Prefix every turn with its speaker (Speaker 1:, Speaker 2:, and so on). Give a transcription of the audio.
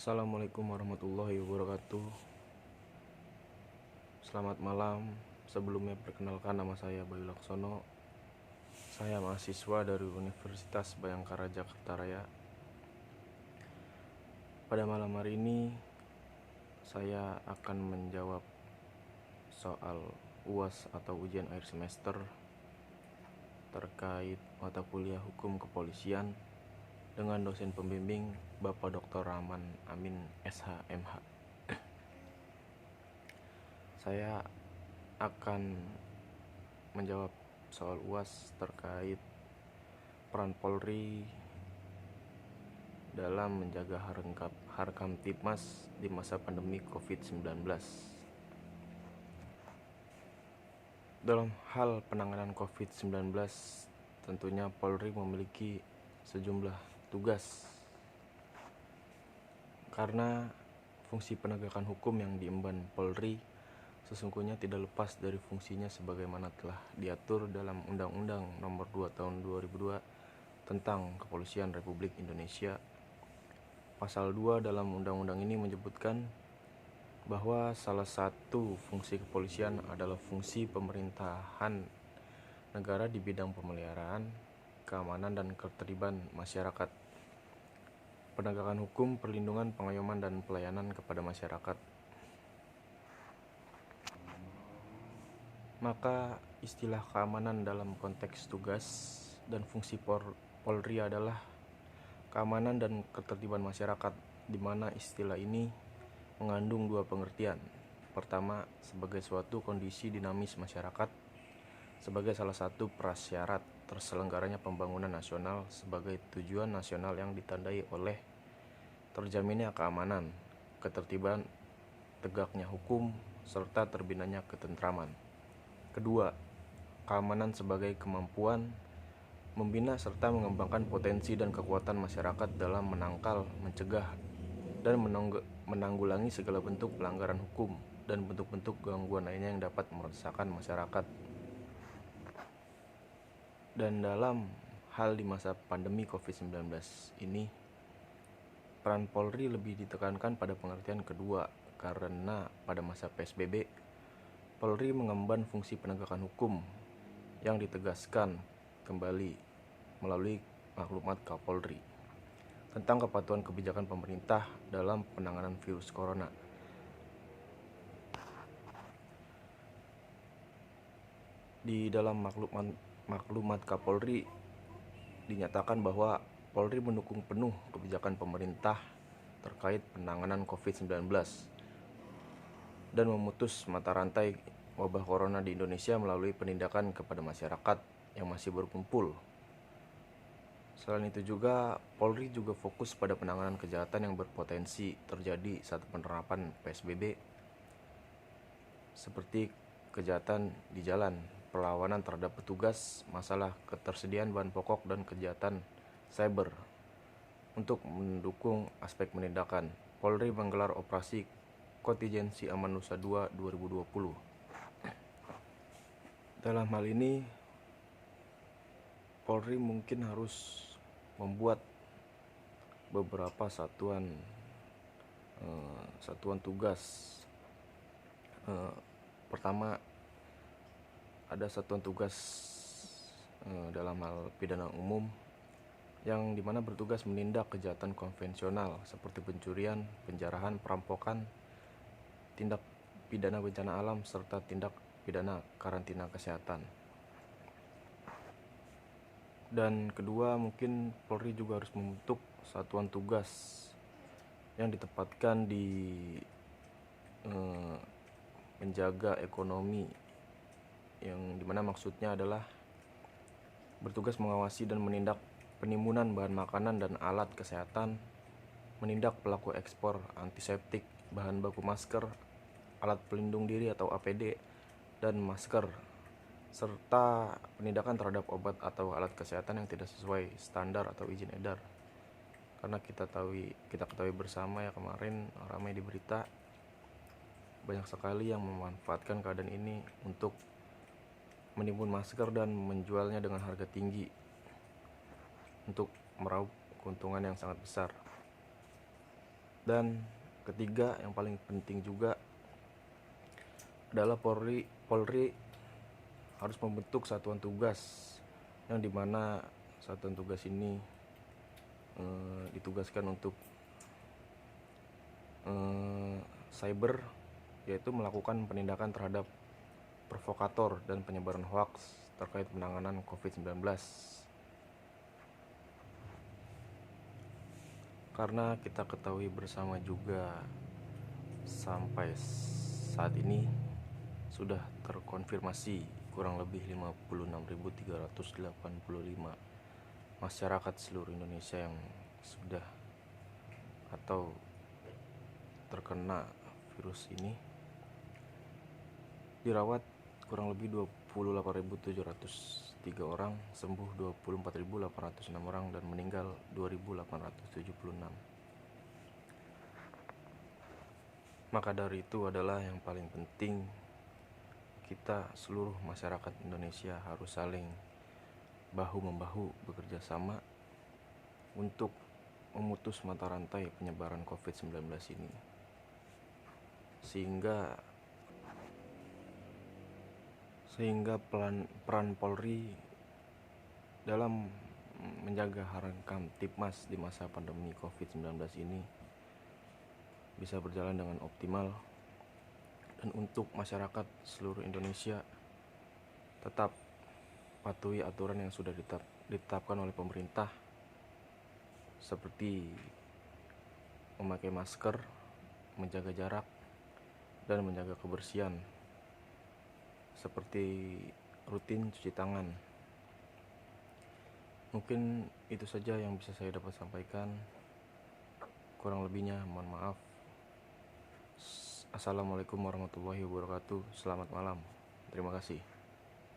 Speaker 1: Assalamualaikum warahmatullahi wabarakatuh. Selamat malam. Sebelumnya perkenalkan, nama saya Bayu Laksono. Saya mahasiswa dari Universitas Bhayangkara Jakarta Raya. Pada malam hari ini saya akan menjawab soal UAS atau ujian akhir semester terkait mata kuliah Hukum Kepolisian dengan dosen pembimbing Bapak Dr. Rahman Amin SH.MH. Saya akan menjawab soal UAS terkait peran Polri dalam menjaga Harkamtibmas di masa pandemi COVID-19. Dalam hal penanganan COVID-19, tentunya Polri memiliki sejumlah tugas, karena fungsi penegakan hukum yang diemban Polri sesungguhnya tidak lepas dari fungsinya sebagaimana telah diatur dalam Undang-Undang Nomor 2 Tahun 2002 tentang Kepolisian Republik Indonesia. Pasal 2 dalam undang-undang ini menyebutkan bahwa salah satu fungsi kepolisian adalah fungsi pemerintahan negara di bidang pemeliharaan, keamanan, dan ketertiban masyarakat, penegakan hukum, perlindungan, pengayoman, dan pelayanan kepada masyarakat. Maka istilah keamanan dalam konteks tugas dan fungsi Polri adalah keamanan dan ketertiban masyarakat, di mana istilah ini mengandung dua pengertian. Pertama, sebagai suatu kondisi dinamis masyarakat, sebagai salah satu prasyarat terselenggaranya pembangunan nasional sebagai tujuan nasional yang ditandai oleh terjaminnya keamanan, ketertiban, tegaknya hukum, serta terbinanya ketentraman. Kedua, keamanan sebagai kemampuan membina serta mengembangkan potensi dan kekuatan masyarakat dalam menangkal, mencegah, dan menanggulangi segala bentuk pelanggaran hukum dan bentuk-bentuk gangguan lainnya yang dapat meresahkan masyarakat. Dan dalam hal di masa pandemi COVID-19 ini, peran Polri lebih ditekankan pada pengertian kedua, karena pada masa PSBB, Polri mengemban fungsi penegakan hukum yang ditegaskan kembali melalui maklumat Kapolri tentang kepatuhan kebijakan pemerintah dalam penanganan virus corona. Di dalam maklumat Kapolri dinyatakan bahwa Polri mendukung penuh kebijakan pemerintah terkait penanganan COVID-19 dan memutus mata rantai wabah corona di Indonesia melalui penindakan kepada masyarakat yang masih berkumpul. Selain itu juga, Polri juga fokus pada penanganan kejahatan yang berpotensi terjadi saat penerapan PSBB, seperti kejahatan di jalan, perlawanan terhadap petugas, masalah ketersediaan bahan pokok, dan kejahatan cyber. Untuk mendukung aspek penindakan, Polri menggelar operasi Kontingensi Aman Nusa 2 2020. Dalam hal ini, Polri mungkin harus membuat beberapa satuan tugas. Pertama, ada satuan tugas dalam hal pidana umum yang dimana bertugas menindak kejahatan konvensional seperti pencurian, penjarahan, perampokan, tindak pidana bencana alam, serta tindak pidana karantina kesehatan. Dan kedua, mungkin Polri juga harus membentuk satuan tugas yang ditempatkan di menjaga ekonomi, yang dimana maksudnya adalah bertugas mengawasi dan menindak penimbunan bahan makanan dan alat kesehatan, menindak pelaku ekspor antiseptik, bahan baku masker, alat pelindung diri atau APD, dan masker, serta penindakan terhadap obat atau alat kesehatan yang tidak sesuai standar atau izin edar. Karena kita ketahui bersama ya, kemarin ramai di berita, banyak sekali yang memanfaatkan keadaan ini untuk menimbun masker dan menjualnya dengan harga tinggi untuk meraup keuntungan yang sangat besar. Dan ketiga, yang paling penting juga adalah Polri harus membentuk satuan tugas, yang dimana satuan tugas ini ditugaskan untuk cyber, yaitu melakukan penindakan terhadap provokator dan penyebaran hoaks terkait penanganan COVID-19. Karena kita ketahui bersama juga, sampai saat ini sudah terkonfirmasi kurang lebih 56.385 masyarakat seluruh Indonesia yang sudah atau terkena virus ini, dirawat kurang lebih 28.703 orang, sembuh 24.806 orang, dan meninggal 2.876. Maka dari itu adalah yang paling penting, kita seluruh masyarakat Indonesia harus saling bahu-membahu bekerja sama untuk memutus mata rantai penyebaran COVID-19 ini, sehingga peran Polri dalam menjaga Harkam Tipmas di masa pandemi COVID-19 ini bisa berjalan dengan optimal, dan untuk masyarakat seluruh Indonesia tetap patuhi aturan yang sudah ditetapkan oleh pemerintah, seperti memakai masker, menjaga jarak, dan menjaga kebersihan, seperti rutin cuci tangan. Mungkin itu saja yang bisa saya dapat sampaikan. Kurang lebihnya mohon maaf. Assalamualaikum warahmatullahi wabarakatuh. Selamat malam. Terima kasih.